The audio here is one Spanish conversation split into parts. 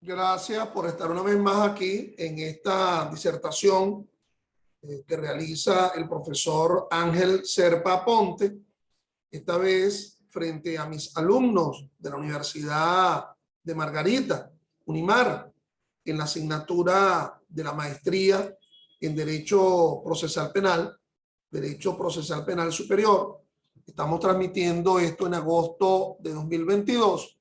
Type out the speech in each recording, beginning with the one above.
Gracias por estar una vez más aquí en esta disertación que realiza el profesor Ángel Serpa Ponte, esta vez frente a mis alumnos de la Universidad de Margarita, Unimar, en la asignatura de la maestría en Derecho Procesal Penal, Derecho Procesal Penal Superior. Estamos transmitiendo esto en agosto de 2022.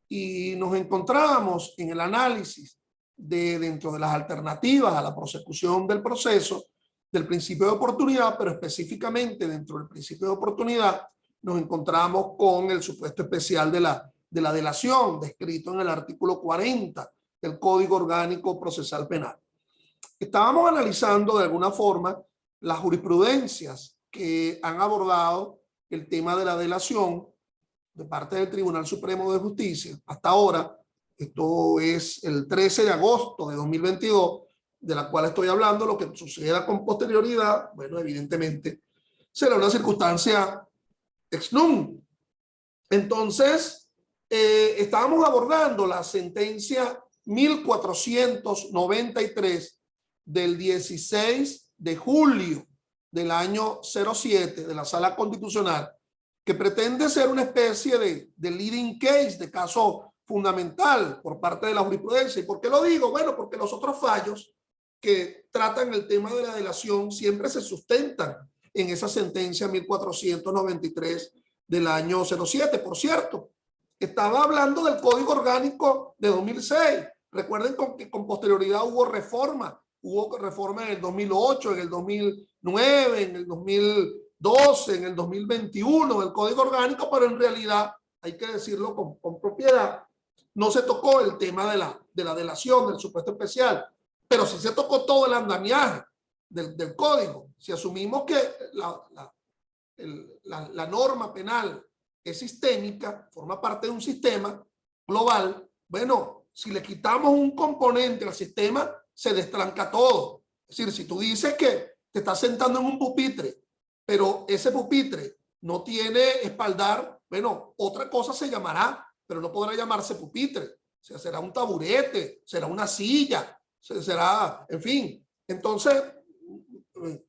Y nos encontrábamos en el análisis dentro de las alternativas a la prosecución del proceso del principio de oportunidad, pero específicamente dentro del principio de oportunidad nos encontramos con el supuesto especial de la delación descrito en el artículo 40 del Código Orgánico Procesal Penal. Estábamos analizando de alguna forma las jurisprudencias que han abordado el tema de la delación de parte del Tribunal Supremo de Justicia. Hasta ahora, esto es el 13 de agosto de 2022, de la cual estoy hablando. Lo que suceda con posterioridad, bueno, evidentemente, será una circunstancia ex nunc. Entonces, estábamos abordando la sentencia 1493 del 16 de julio del año 07 de la Sala Constitucional, que pretende ser una especie de leading case, de caso fundamental por parte de la jurisprudencia. ¿Y por qué lo digo? Bueno, porque los otros fallos que tratan el tema de la delación siempre se sustentan en esa sentencia 1493 del año 07. Por cierto, estaba hablando del Código Orgánico de 2006. Recuerden que con posterioridad hubo reforma en el 2008, en el 2009, en el 2012, en el 2021 el Código Orgánico, pero en realidad, hay que decirlo con propiedad, no se tocó el tema de la delación, del supuesto especial, pero sí se tocó todo el andamiaje del código. Si asumimos que la norma penal es sistémica, forma parte de un sistema global, bueno, si le quitamos un componente al sistema, se destranca todo. Es decir, si tú dices que te estás sentando en un pupitre, pero ese pupitre no tiene espaldar, bueno, otra cosa se llamará, pero no podrá llamarse pupitre. O sea, será un taburete, será una silla, será, en fin. Entonces,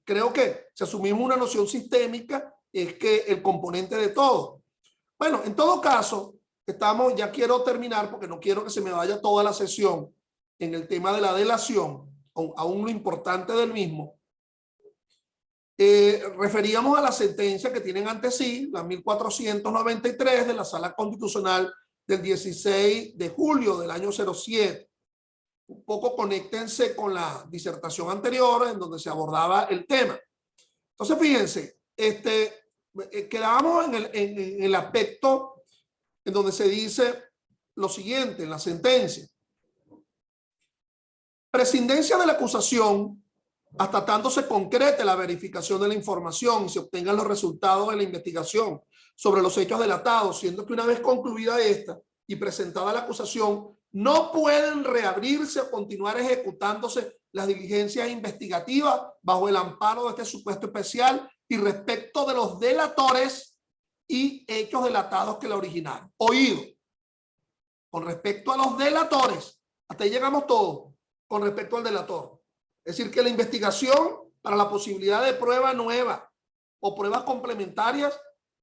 creo que si asumimos una noción sistémica, es que el componente de todo. Bueno, en todo caso, ya quiero terminar porque no quiero que se me vaya toda la sesión en el tema de la delación, aún lo importante del mismo. Referíamos a la sentencia que tienen ante sí, la 1493 de la Sala Constitucional del 16 de julio del año 07. Un poco conéctense con la disertación anterior en donde se abordaba el tema. Entonces, fíjense, quedábamos en el aspecto en donde se dice lo siguiente en la sentencia. Prescindencia de la acusación hasta tanto se concrete la verificación de la información y se obtengan los resultados de la investigación sobre los hechos delatados, siendo que una vez concluida esta y presentada la acusación, no pueden reabrirse o continuar ejecutándose las diligencias investigativas bajo el amparo de este supuesto especial y respecto de los delatores y hechos delatados que la originaron. Oído, con respecto a los delatores, hasta ahí llegamos todos, con respecto al delator. Es decir, que la investigación para la posibilidad de prueba nueva o pruebas complementarias,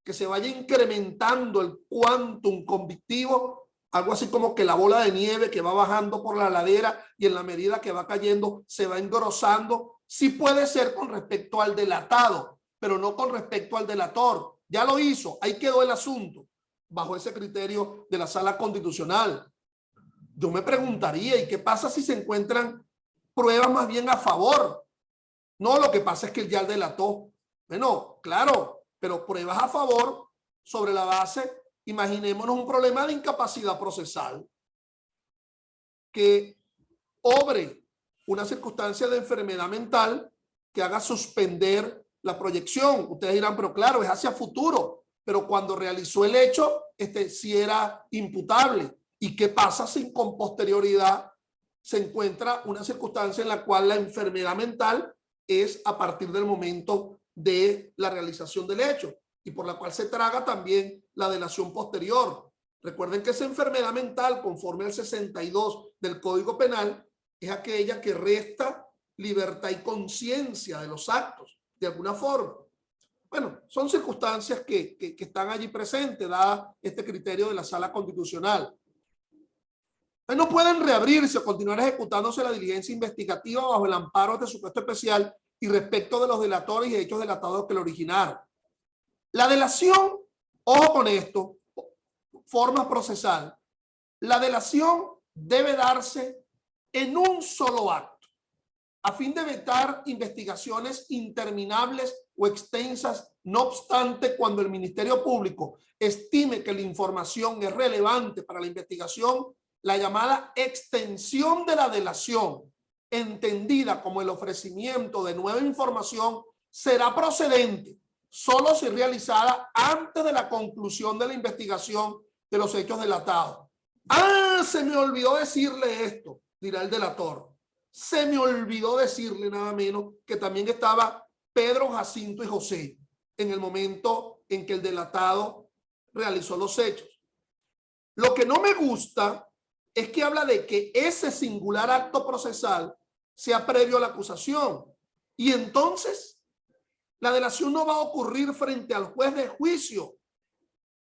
que se vaya incrementando el quantum convictivo, algo así como que la bola de nieve que va bajando por la ladera y en la medida que va cayendo se va engrosando. Sí puede ser con respecto al delatado, pero no con respecto al delator. Ya lo hizo, ahí quedó el asunto, bajo ese criterio de la Sala Constitucional. Yo me preguntaría, ¿y qué pasa si se encuentran pruebas más bien a favor? No, lo que pasa es que él ya delató. Bueno, claro, pero pruebas a favor sobre la base, imaginémonos un problema de incapacidad procesal que obre una circunstancia de enfermedad mental que haga suspender la proyección. Ustedes dirán, pero claro, es hacia futuro, pero cuando realizó el hecho, sí era imputable. ¿Y qué pasa si con posterioridad se encuentra una circunstancia en la cual la enfermedad mental es a partir del momento de la realización del hecho y por la cual se traga también la delación posterior? Recuerden que esa enfermedad mental, conforme al 62 del Código Penal, es aquella que resta libertad y conciencia de los actos, de alguna forma. Bueno, son circunstancias que están allí presentes, dada este criterio de la Sala Constitucional. No pueden reabrirse o continuar ejecutándose la diligencia investigativa bajo el amparo de este supuesto especial y respecto de los delatores y hechos delatados que lo originaron. La delación, ojo con esto, forma procesal. La delación debe darse en un solo acto, a fin de evitar investigaciones interminables o extensas. No obstante, cuando el Ministerio Público estime que la información es relevante para la investigación, la llamada extensión de la delación, entendida como el ofrecimiento de nueva información, será procedente solo si realizada antes de la conclusión de la investigación de los hechos delatados. Ah, se me olvidó decirle esto, dirá el delator. Se me olvidó decirle nada menos que también estaba Pedro, Jacinto y José en el momento en que el delatado realizó los hechos. Lo que no me gusta es que habla de que ese singular acto procesal sea previo a la acusación. Y entonces la delación no va a ocurrir frente al juez de juicio.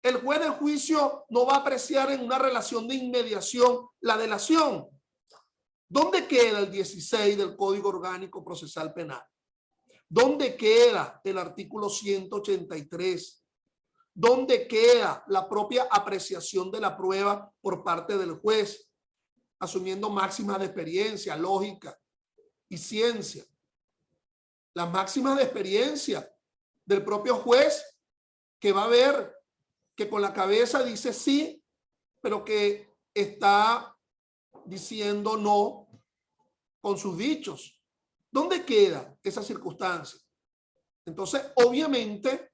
El juez de juicio no va a apreciar en una relación de inmediación la delación. ¿Dónde queda el 16 del Código Orgánico Procesal Penal? ¿Dónde queda el artículo 183? ¿Dónde queda la propia apreciación de la prueba por parte del juez, asumiendo máximas de experiencia, lógica y ciencia? Las máximas de experiencia del propio juez, que va a ver que con la cabeza dice sí, pero que está diciendo no con sus dichos. ¿Dónde queda esa circunstancia? Entonces, obviamente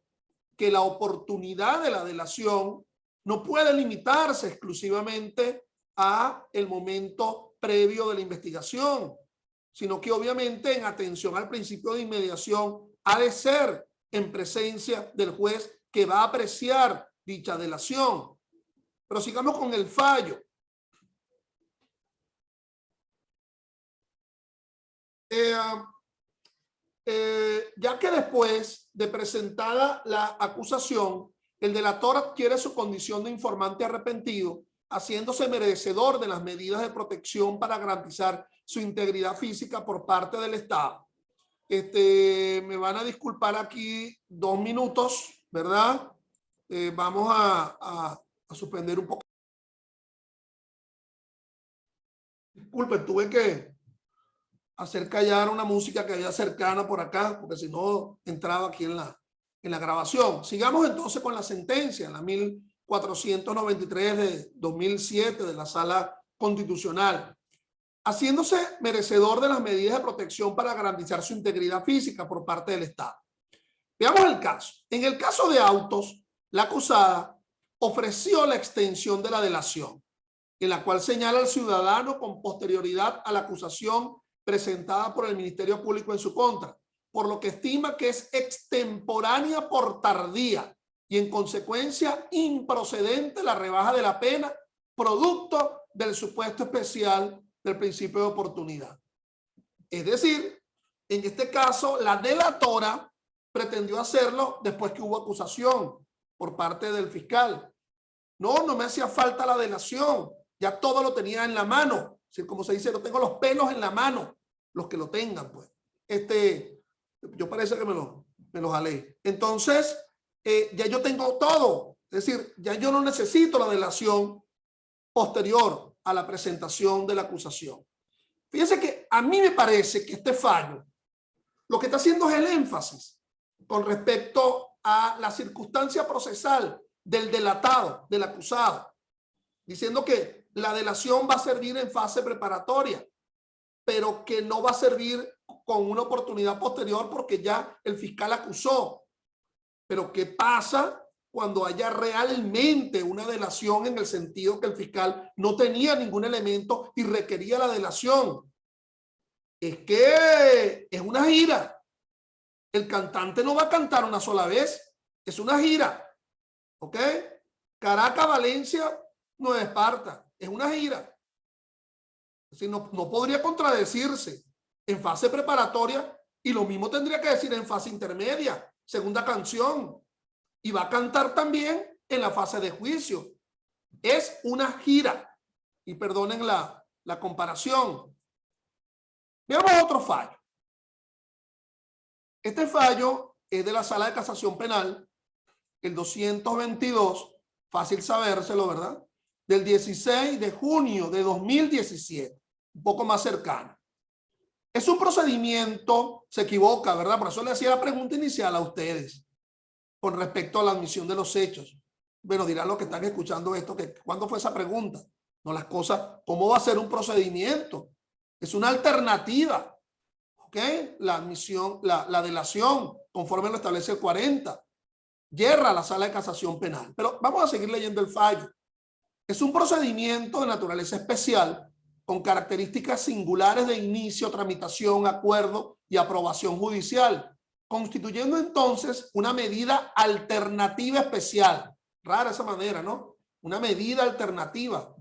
que la oportunidad de la delación no puede limitarse exclusivamente a el momento previo de la investigación, sino que obviamente en atención al principio de inmediación ha de ser en presencia del juez que va a apreciar dicha delación. Pero sigamos con el fallo. Ya que después de presentada la acusación, el delator adquiere su condición de informante arrepentido, haciéndose merecedor de las medidas de protección para garantizar su integridad física por parte del Estado. Me van a disculpar aquí 2 minutos, ¿verdad? Vamos a suspender un poco. Disculpen, tuve que hacer callar una música que había cercana por acá, porque si no entraba aquí en la grabación. Sigamos entonces con la sentencia, la 1493 de 2007 de la Sala Constitucional. Haciéndose merecedor de las medidas de protección para garantizar su integridad física por parte del Estado. Veamos el caso. En el caso de autos, la acusada ofreció la extensión de la delación, en la cual señala al ciudadano con posterioridad a la acusación presentada por el Ministerio Público en su contra, por lo que estima que es extemporánea por tardía y en consecuencia improcedente la rebaja de la pena, producto del supuesto especial del principio de oportunidad. Es decir, en este caso, la delatora pretendió hacerlo después que hubo acusación por parte del fiscal. No me hacía falta la delación, ya todo lo tenía en la mano. Sí, como se dice, no tengo los pelos en la mano, los que lo tengan, pues. Yo parece que me lo jalé. Entonces, ya yo tengo todo. Es decir, ya yo no necesito la delación posterior a la presentación de la acusación. Fíjense que a mí me parece que este fallo lo que está haciendo es el énfasis con respecto a la circunstancia procesal del delatado, del acusado, diciendo que la delación va a servir en fase preparatoria, pero que no va a servir con una oportunidad posterior porque ya el fiscal acusó. Pero ¿qué pasa cuando haya realmente una delación en el sentido que el fiscal no tenía ningún elemento y requería la delación? Es que es una gira. El cantante no va a cantar una sola vez, es una gira. ¿Ok? Caracas, Valencia, Nueva Esparta, es una gira. Es decir, no podría contradecirse en fase preparatoria y lo mismo tendría que decir en fase intermedia, segunda canción. Y va a cantar también en la fase de juicio. Es una gira. Y perdonen la comparación. Veamos otro fallo. Este fallo es de la Sala de Casación Penal, el 222, fácil sabérselo, ¿verdad? Del 16 de junio de 2017, un poco más cercano. Es un procedimiento, se equivoca, ¿verdad? Por eso le hacía la pregunta inicial a ustedes con respecto a la admisión de los hechos. Bueno, dirán los que están escuchando esto, que ¿cuándo fue esa pregunta? No, las cosas, ¿cómo va a ser un procedimiento? Es una alternativa, ¿ok? La admisión, la delación, conforme lo establece el 40. Yerra la Sala de Casación Penal. Pero vamos a seguir leyendo el fallo. Es un procedimiento de naturaleza especial con características singulares de inicio, tramitación, acuerdo y aprobación judicial, constituyendo entonces una medida alternativa especial. Rara esa manera, ¿no? Una medida alternativa.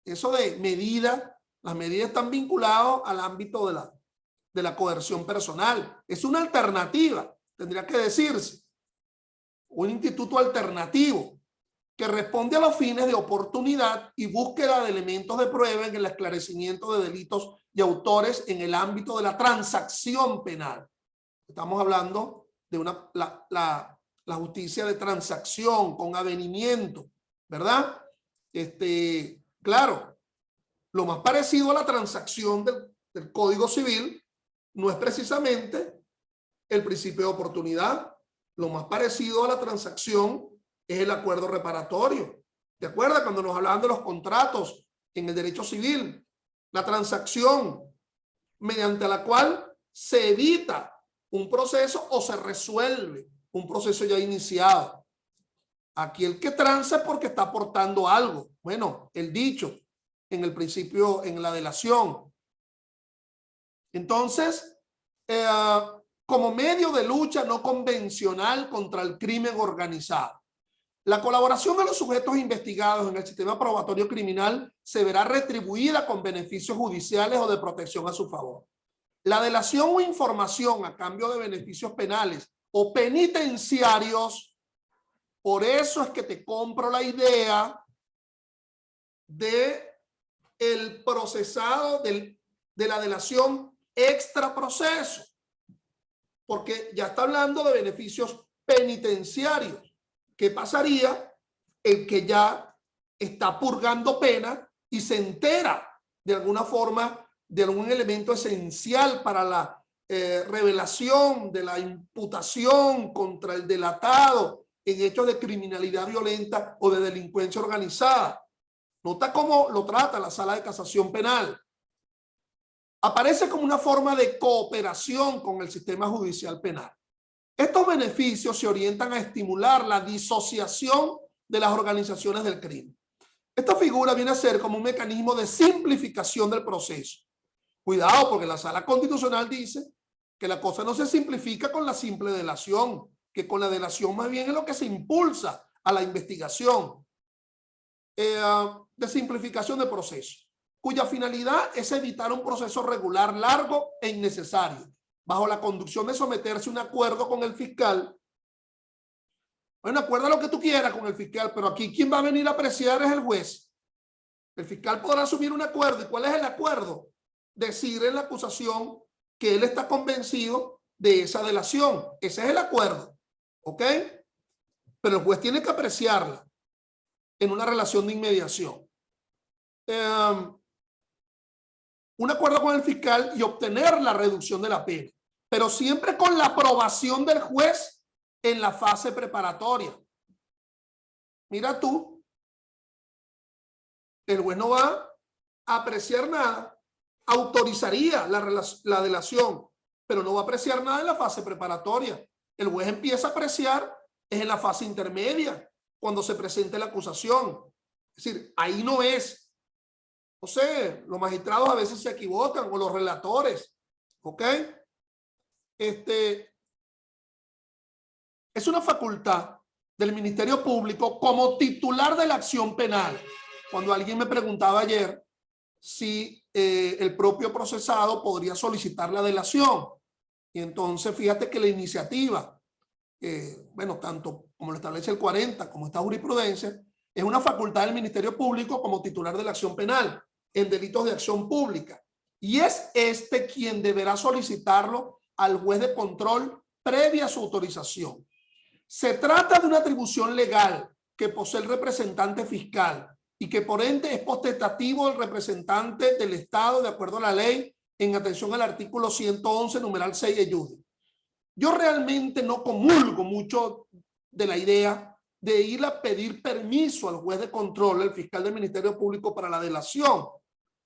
Eso de medida, las medidas están vinculadas al ámbito de la coerción personal. Es una alternativa, tendría que decirse. Un instituto alternativo que responde a los fines de oportunidad y búsqueda de elementos de prueba en el esclarecimiento de delitos y autores en el ámbito de la transacción penal. Estamos hablando de la justicia de transacción con avenimiento, ¿verdad? Claro, lo más parecido a la transacción del Código Civil no es precisamente el principio de oportunidad. Lo más parecido a la transacción es el acuerdo reparatorio. ¿Te acuerdas cuando nos hablaban de los contratos en el derecho civil? La transacción mediante la cual se evita un proceso o se resuelve un proceso ya iniciado. Aquí el que transa es porque está aportando algo. Bueno, el dicho en el principio, en la delación. Entonces, como medio de lucha no convencional contra el crimen organizado, la colaboración de los sujetos investigados en el sistema probatorio criminal se verá retribuida con beneficios judiciales o de protección a su favor. La delación o información a cambio de beneficios penales o penitenciarios, por eso es que te compro la idea de el procesado de la delación extra proceso, porque ya está hablando de beneficios penitenciarios. ¿Qué pasaría? El que ya está purgando pena y se entera de alguna forma de algún elemento esencial para la revelación de la imputación contra el delatado en hechos de criminalidad violenta o de delincuencia organizada. Nota cómo lo trata la Sala de Casación Penal. Aparece como una forma de cooperación con el sistema judicial penal. Estos beneficios se orientan a estimular la disociación de las organizaciones del crimen. Esta figura viene a ser como un mecanismo de simplificación del proceso. Cuidado, porque la Sala Constitucional dice que la cosa no se simplifica con la simple delación, que con la delación más bien es lo que se impulsa a la investigación de simplificación del proceso, cuya finalidad es evitar un proceso regular largo e innecesario, bajo la conducción de someterse a un acuerdo con el fiscal. Bueno, acuerda lo que tú quieras con el fiscal, pero aquí quien va a venir a apreciar es el juez. El fiscal podrá asumir un acuerdo. ¿Y cuál es el acuerdo? Decir en la acusación que él está convencido de esa delación. Ese es el acuerdo. ¿Ok? Pero el juez tiene que apreciarla en una relación de inmediación. Un acuerdo con el fiscal y obtener la reducción de la pena, pero siempre con la aprobación del juez en la fase preparatoria. Mira tú, el juez no va a apreciar nada, autorizaría la delación, pero no va a apreciar nada en la fase preparatoria. El juez empieza a apreciar es en la fase intermedia, cuando se presente la acusación. Es decir, ahí no es. No sé, los magistrados a veces se equivocan o los relatores. ¿Ok? Es una facultad del Ministerio Público como titular de la acción penal. cuando alguien me preguntaba ayer si el propio procesado podría solicitar la delación. Y entonces fíjate que la iniciativa, bueno, tanto como lo establece el 40 como esta jurisprudencia, es una facultad del Ministerio Público como titular de la acción penal en delitos de acción pública. Y es este quien deberá solicitarlo al juez de control previa su autorización. Se trata de una atribución legal que posee el representante fiscal y que por ende es potestativo del representante del Estado de acuerdo a la ley en atención al artículo 111, numeral 6 de Jude. Yo realmente no comulgo mucho de la idea de ir a pedir permiso al juez de control, el fiscal del Ministerio Público para la delación.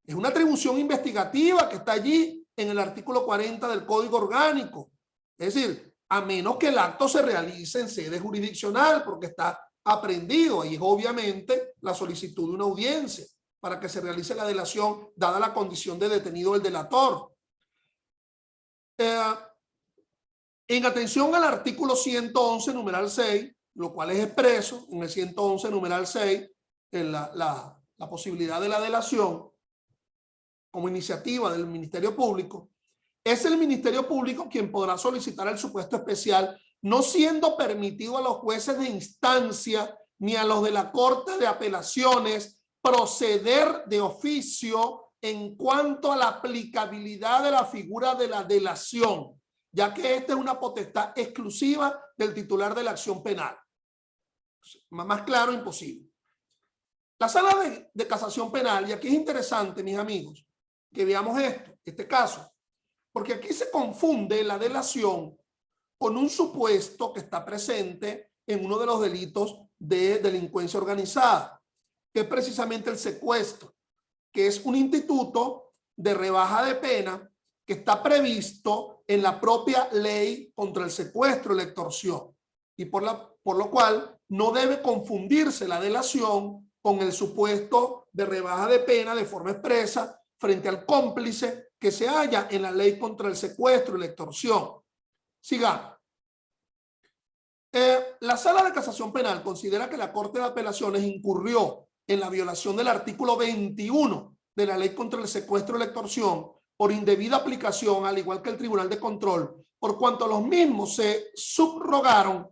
Es una atribución investigativa que está allí en el artículo 40 del Código Orgánico. Es decir, a menos que el acto se realice en sede jurisdiccional porque está aprendido y es obviamente la solicitud de una audiencia para que se realice la delación dada la condición de detenido del delator. En atención al artículo 111 numeral 6, lo cual es expreso en el 111 numeral 6 en la posibilidad de la delación como iniciativa del Ministerio Público, es el Ministerio Público quien podrá solicitar el supuesto especial, no siendo permitido a los jueces de instancia ni a los de la Corte de Apelaciones proceder de oficio en cuanto a la aplicabilidad de la figura de la delación, ya que esta es una potestad exclusiva del titular de la acción penal. Más claro, imposible. La sala de casación penal, y aquí es interesante, mis amigos, que veamos este caso, porque aquí se confunde la delación con un supuesto que está presente en uno de los delitos de delincuencia organizada, que es precisamente el secuestro, que es un instituto de rebaja de pena que está previsto en la propia ley contra el secuestro y la extorsión, y por lo cual no debe confundirse la delación con el supuesto de rebaja de pena de forma expresa frente al cómplice que se halla en la ley contra el secuestro y la extorsión. Sigamos. La Sala de Casación Penal considera que la Corte de Apelaciones incurrió en la violación del artículo 21 de la ley contra el secuestro y la extorsión por indebida aplicación, al igual que el Tribunal de Control, por cuanto los mismos se subrogaron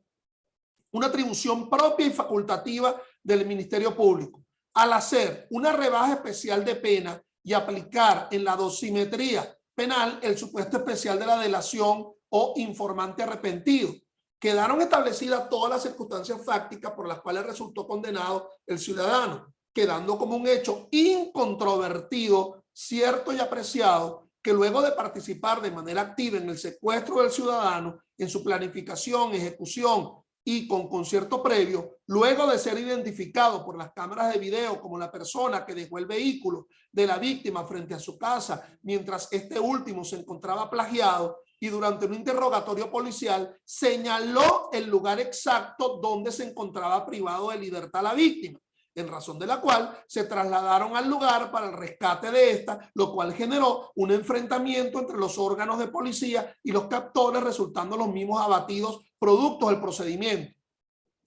una atribución propia y facultativa del Ministerio Público, al hacer una rebaja especial de pena y aplicar en la dosimetría penal el supuesto especial de la delación o informante arrepentido. Quedaron establecidas todas las circunstancias fácticas por las cuales resultó condenado el ciudadano, quedando como un hecho incontrovertido, cierto y apreciado, que luego de participar de manera activa en el secuestro del ciudadano, en su planificación, ejecución y con concierto previo, luego de ser identificado por las cámaras de video como la persona que dejó el vehículo de la víctima frente a su casa mientras este último se encontraba plagiado, y durante un interrogatorio policial señaló el lugar exacto donde se encontraba privado de libertad la víctima, en razón de la cual se trasladaron al lugar para el rescate de esta, lo cual generó un enfrentamiento entre los órganos de policía y los captores, resultando los mismos abatidos producto del procedimiento.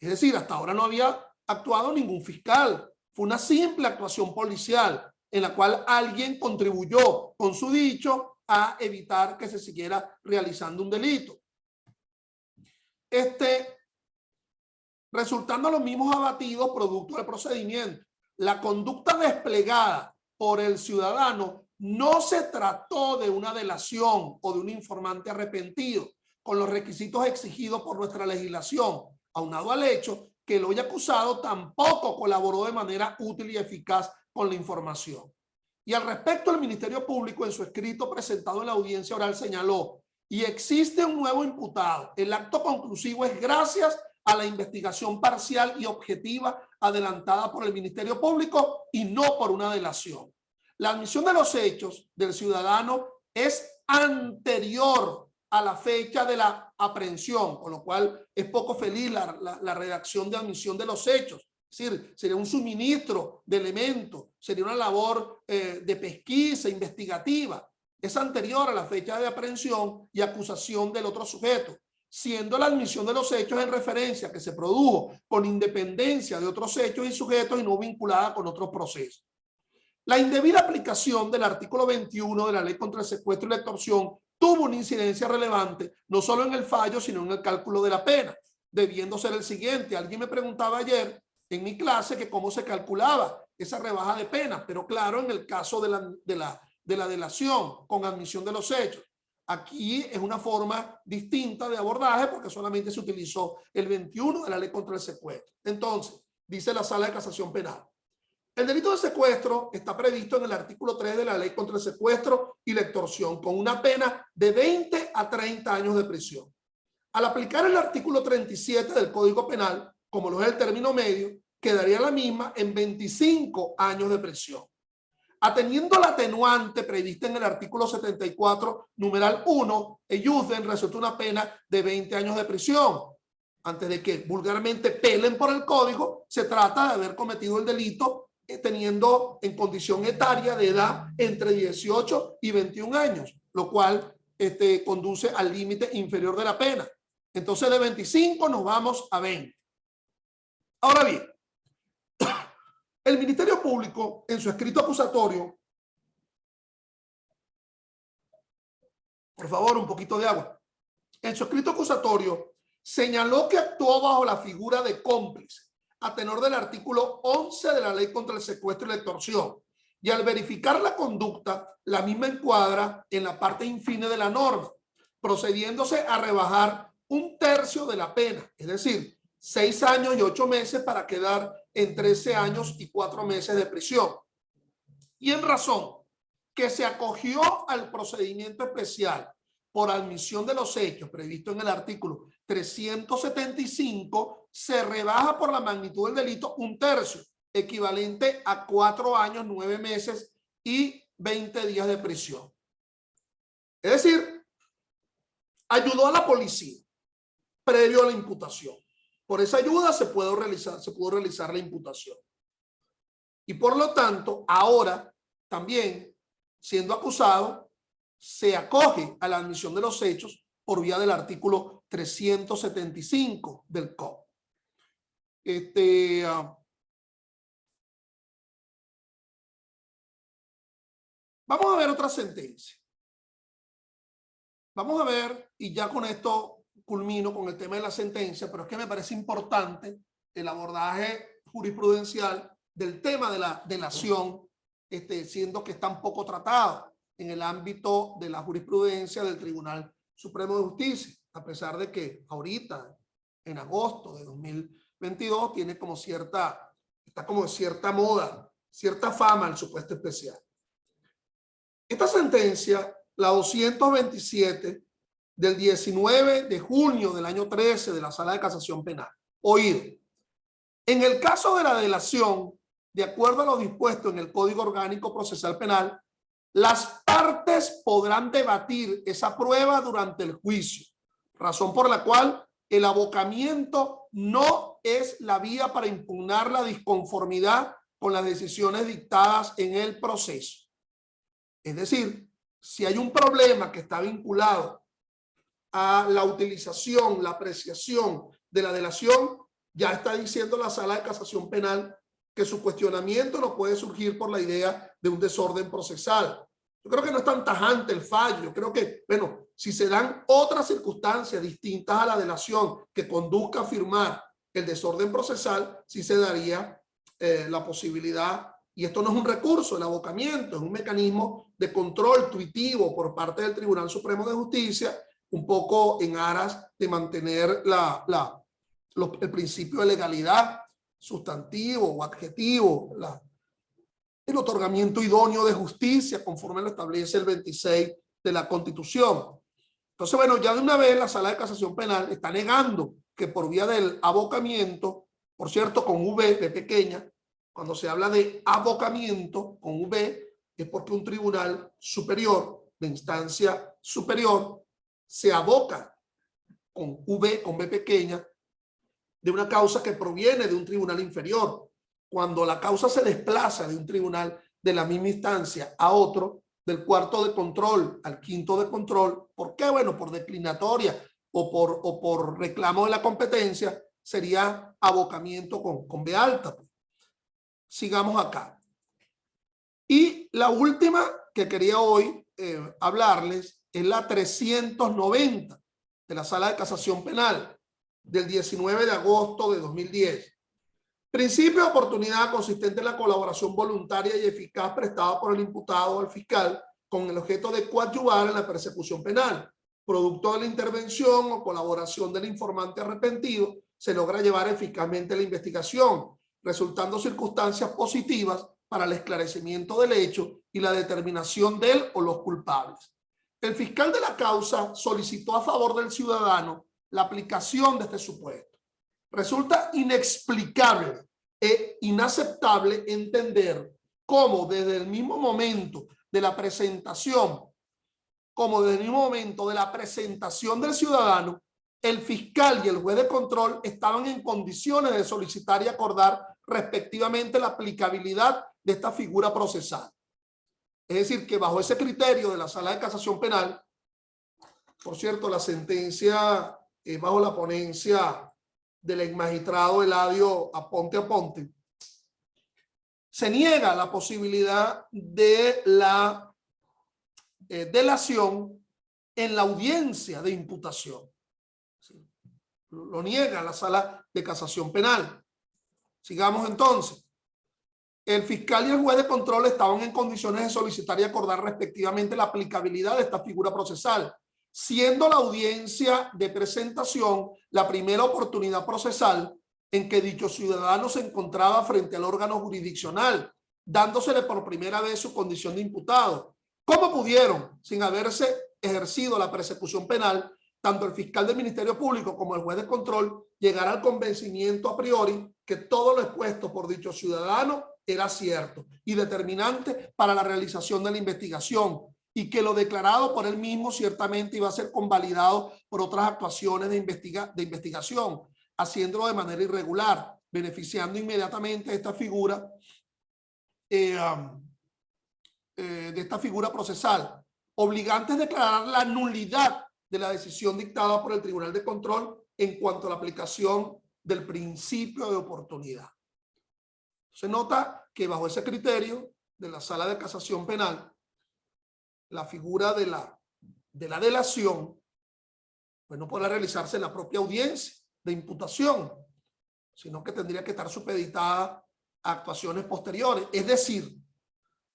Es decir, hasta ahora no había actuado ningún fiscal, fue una simple actuación policial en la cual alguien contribuyó con su dicho a evitar que se siguiera realizando un delito. Resultando los mismos abatidos producto del procedimiento. La conducta desplegada por el ciudadano no se trató de una delación o de un informante arrepentido con los requisitos exigidos por nuestra legislación, aunado al hecho que el hoy acusado tampoco colaboró de manera útil y eficaz con la información. Y al respecto, el Ministerio Público en su escrito presentado en la audiencia oral señaló: y existe un nuevo imputado. El acto conclusivo es gracias a la investigación parcial y objetiva adelantada por el Ministerio Público y no por una delación. La admisión de los hechos del ciudadano es anterior a la fecha de la aprehensión, con lo cual es poco feliz la redacción de admisión de los hechos. Es decir, sería un suministro de elementos, sería una labor de pesquisa investigativa. Es anterior a la fecha de aprehensión y acusación del otro sujeto. siendo la admisión de los hechos en referencia que se produjo con independencia de otros hechos y sujetos y no vinculada con otros procesos. La indebida aplicación del artículo 21 de la Ley contra el Secuestro y la Extorsión tuvo una incidencia relevante, no solo en el fallo, sino en el cálculo de la pena, debiendo ser el siguiente. Alguien me preguntaba ayer en mi clase que cómo se calculaba esa rebaja de pena, pero claro, en el caso de la delación con admisión de los hechos. Aquí es una forma distinta de abordaje porque solamente se utilizó el 21 de la Ley contra el Secuestro. Entonces, dice la Sala de Casación Penal, el delito de secuestro está previsto en el artículo 3 de la Ley contra el Secuestro y la Extorsión, con una pena de 20 a 30 años de prisión. Al aplicar el artículo 37 del Código Penal, como lo es el término medio, quedaría la misma en 25 años de prisión. Atendiendo la atenuante prevista en el artículo 74, numeral 1, Eyuden resulta una pena de 20 años de prisión. Antes de que vulgarmente pelen por el código, se trata de haber cometido el delito teniendo en condición etaria de edad entre 18 y 21 años, lo cual conduce al límite inferior de la pena. Entonces de 25 nos vamos a 20. Ahora bien, el Ministerio Público en su escrito acusatorio, por favor, un poquito de agua, en su escrito acusatorio señaló que actuó bajo la figura de cómplice a tenor del artículo 11 de la Ley contra el Secuestro y la Extorsión, y al verificar la conducta, la misma encuadra en la parte infine de la norma, procediéndose a rebajar 1/3 de la pena, es decir, 6 años y 8 meses para quedar en 13 años y 4 meses de prisión. Y en razón que se acogió al procedimiento especial por admisión de los hechos previsto en el artículo 375, se rebaja por la magnitud del delito 1/3, equivalente a 4 años, 9 meses y 20 días de prisión. Es decir, ayudó a la policía previo a la imputación. Por esa ayuda se pudo realizar la imputación. Y por lo tanto, ahora también, siendo acusado, se acoge a la admisión de los hechos por vía del artículo 375 del COP. Vamos a ver otra sentencia. Vamos a ver, y ya con esto culmino con el tema de la sentencia, pero es que me parece importante el abordaje jurisprudencial del tema de la delación, siendo que está un poco tratado en el ámbito de la jurisprudencia del Tribunal Supremo de Justicia, a pesar de que ahorita, en agosto de 2022, tiene como cierta moda, cierta fama el supuesto especial. Esta sentencia, la 227 del 19 de junio del año 13 de la Sala de Casación Penal. Oído. En el caso de la delación, de acuerdo a lo dispuesto en el Código Orgánico Procesal Penal, las partes podrán debatir esa prueba durante el juicio, razón por la cual el abocamiento no es la vía para impugnar la disconformidad con las decisiones dictadas en el proceso. Es decir, si hay un problema que está vinculado a la utilización, la apreciación de la delación, ya está diciendo la Sala de Casación Penal que su cuestionamiento no puede surgir por la idea de un desorden procesal. Yo creo que no es tan tajante el fallo. Yo creo que, bueno, si se dan otras circunstancias distintas a la delación que conduzca a firmar el desorden procesal, sí se daría la posibilidad. Y esto no es un recurso, el abocamiento es un mecanismo de control tuitivo por parte del Tribunal Supremo de Justicia, un poco en aras de mantener el principio de legalidad sustantivo o adjetivo, el otorgamiento idóneo de justicia conforme lo establece el 26 de la Constitución. Entonces, bueno, ya de una vez la Sala de Casación Penal está negando que por vía del abocamiento, por cierto, con V de pequeña, cuando se habla de abocamiento con V, es porque un tribunal superior, de instancia superior, se aboca con V, con V pequeña, de una causa que proviene de un tribunal inferior. Cuando la causa se desplaza de un tribunal de la misma instancia a otro, del cuarto de control al quinto de control, ¿por qué? Bueno, por declinatoria o por reclamo de la competencia, sería abocamiento con B alta. Sigamos acá. Y la última que quería hoy hablarles es la 390 de la Sala de Casación Penal del 19 de agosto de 2010. Principio de oportunidad consistente en la colaboración voluntaria y eficaz prestada por el imputado al fiscal con el objeto de coadyuvar en la persecución penal. Producto de la intervención o colaboración del informante arrepentido, se logra llevar eficazmente la investigación, resultando circunstancias positivas para el esclarecimiento del hecho y la determinación de él o los culpables. El fiscal de la causa solicitó a favor del ciudadano la aplicación de este supuesto. Resulta inexplicable e inaceptable entender cómo desde el mismo momento de la presentación, del ciudadano, el fiscal y el juez de control estaban en condiciones de solicitar y acordar respectivamente la aplicabilidad de esta figura procesal. Es decir, que bajo ese criterio de la Sala de Casación Penal, por cierto, la sentencia bajo la ponencia del exmagistrado Eladio Aponte, se niega la posibilidad de la delación en la audiencia de imputación. ¿Sí? Lo niega la Sala de Casación Penal. Sigamos entonces. El fiscal y el juez de control estaban en condiciones de solicitar y acordar respectivamente la aplicabilidad de esta figura procesal, siendo la audiencia de presentación la primera oportunidad procesal en que dicho ciudadano se encontraba frente al órgano jurisdiccional, dándosele por primera vez su condición de imputado. ¿Cómo pudieron, sin haberse ejercido la persecución penal, tanto el fiscal del Ministerio Público como el juez de control llegar al convencimiento a priori que todo lo expuesto por dicho ciudadano era cierto y determinante para la realización de la investigación, y que lo declarado por él mismo ciertamente iba a ser convalidado por otras actuaciones de investigación, haciéndolo de manera irregular, beneficiando inmediatamente esta figura de esta figura procesal, obligantes a declarar la nulidad de la decisión dictada por el Tribunal de Control en cuanto a la aplicación del principio de oportunidad. Se nota que bajo ese criterio de la Sala de Casación Penal, la figura de la delación pues no podrá realizarse en la propia audiencia de imputación, sino que tendría que estar supeditada a actuaciones posteriores. Es decir,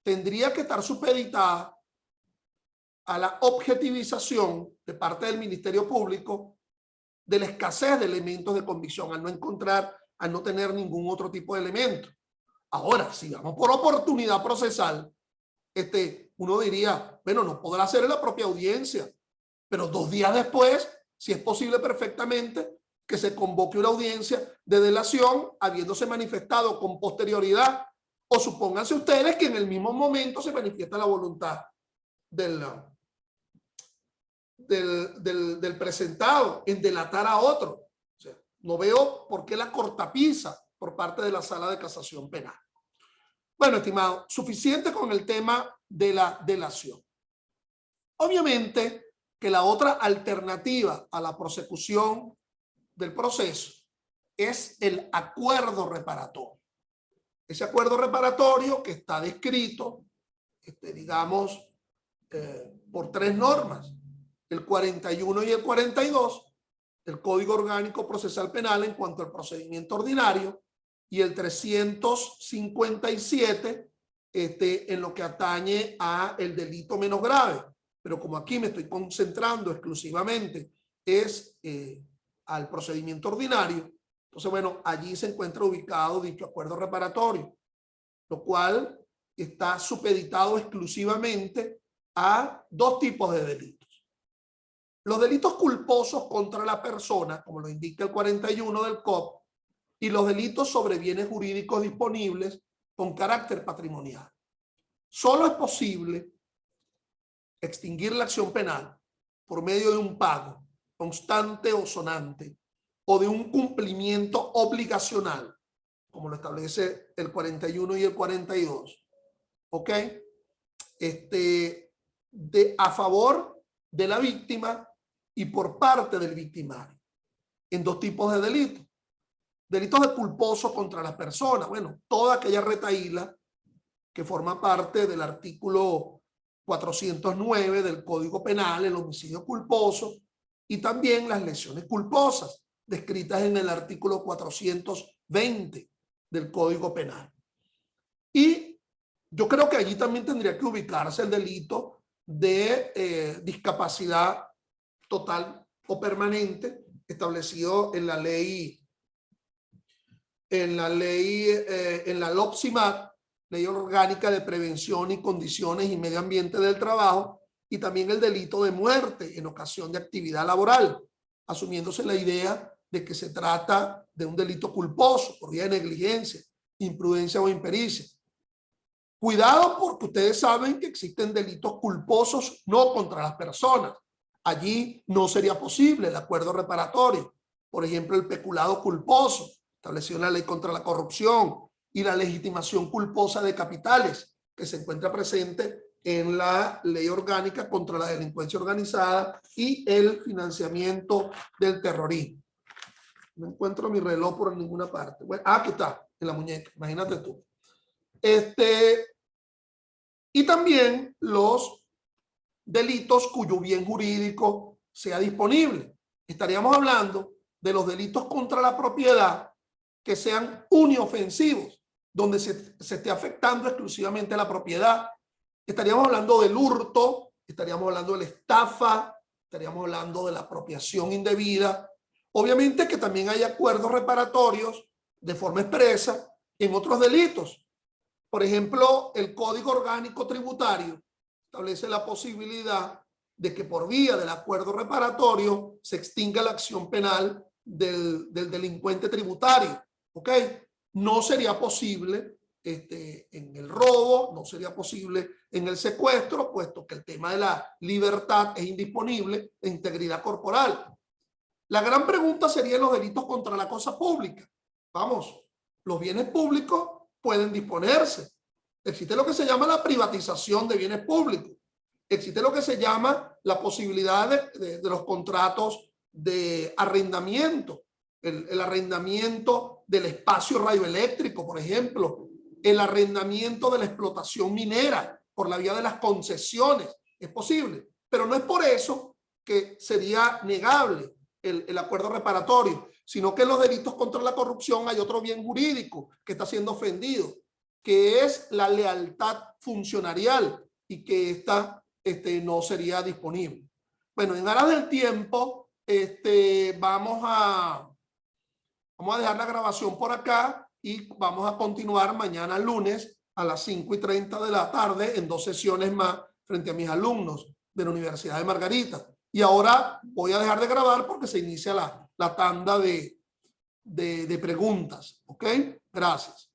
tendría que estar supeditada a la objetivización de parte del Ministerio Público de la escasez de elementos de convicción, al no tener ningún otro tipo de elemento. Ahora, si vamos por oportunidad procesal, uno diría, bueno, no podrá hacer en la propia audiencia, pero 2 días después, si es posible perfectamente, que se convoque una audiencia de delación habiéndose manifestado con posterioridad, o supónganse ustedes que en el mismo momento se manifiesta la voluntad del presentado en delatar a otro. O sea, no veo por qué la cortapisa por parte de la Sala de Casación Penal. Bueno, estimado, suficiente con el tema de la delación. Obviamente que la otra alternativa a la prosecución del proceso es el acuerdo reparatorio. Ese acuerdo reparatorio que está descrito, digamos, por 3 normas, el 41 y el 42, el Código Orgánico Procesal Penal en cuanto al procedimiento ordinario, y el 357 en lo que atañe a el delito menos grave. Pero como aquí me estoy concentrando exclusivamente al procedimiento ordinario, entonces bueno, allí se encuentra ubicado dicho acuerdo reparatorio, lo cual está supeditado exclusivamente a 2 tipos de delitos. Los delitos culposos contra la persona, como lo indica el 41 del COP, y los delitos sobre bienes jurídicos disponibles con carácter patrimonial. Solo es posible extinguir la acción penal por medio de un pago constante o sonante o de un cumplimiento obligacional, como lo establece el 41 y el 42. ¿Ok? A favor de la víctima y por parte del victimario en dos tipos de delitos. Delitos de culposo contra la persona. Bueno, toda aquella retahíla que forma parte del artículo 409 del Código Penal, el homicidio culposo, y también las lesiones culposas, descritas en el artículo 420 del Código Penal. Y yo creo que allí también tendría que ubicarse el delito de discapacidad total o permanente, establecido en la ley, en la LOPSIMAT, Ley Orgánica de Prevención y Condiciones y Medio Ambiente del Trabajo, y también el delito de muerte en ocasión de actividad laboral, asumiéndose la idea de que se trata de un delito culposo por vía de negligencia, imprudencia o impericia. Cuidado, porque ustedes saben que existen delitos culposos no contra las personas. Allí no sería posible el acuerdo reparatorio. Por ejemplo, el peculado culposo, establecido en la ley contra la corrupción, y la legitimación culposa de capitales, que se encuentra presente en la ley orgánica contra la delincuencia organizada y el financiamiento del terrorismo. No encuentro mi reloj por ninguna parte. Bueno, aquí está, en la muñeca, imagínate tú. Y también los delitos cuyo bien jurídico sea disponible. Estaríamos hablando de los delitos contra la propiedad que sean uniofensivos, donde se esté afectando exclusivamente la propiedad. Estaríamos hablando del hurto, estaríamos hablando de la estafa, estaríamos hablando de la apropiación indebida. Obviamente que también hay acuerdos reparatorios de forma expresa en otros delitos. Por ejemplo, el Código Orgánico Tributario establece la posibilidad de que por vía del acuerdo reparatorio se extinga la acción penal del delincuente tributario. ¿Ok? No sería posible en el robo, no sería posible en el secuestro, puesto que el tema de la libertad es indisponible de integridad corporal. La gran pregunta sería los delitos contra la cosa pública. Vamos, los bienes públicos pueden disponerse. Existe lo que se llama la privatización de bienes públicos. Existe lo que se llama la posibilidad de los contratos de arrendamiento. El arrendamiento del espacio radioeléctrico, por ejemplo. El arrendamiento de la explotación minera por la vía de las concesiones. Es posible. Pero no es por eso que sería negable el acuerdo reparatorio, sino que en los delitos contra la corrupción hay otro bien jurídico que está siendo ofendido, que es la lealtad funcionarial, y que esta no sería disponible. Bueno, en aras del tiempo, vamos a dejar la grabación por acá y vamos a continuar mañana lunes a las 5:30 de la tarde en 2 sesiones más frente a mis alumnos de la Universidad de Margarita. Y ahora voy a dejar de grabar porque se inicia la tanda de preguntas. ¿Ok? Gracias.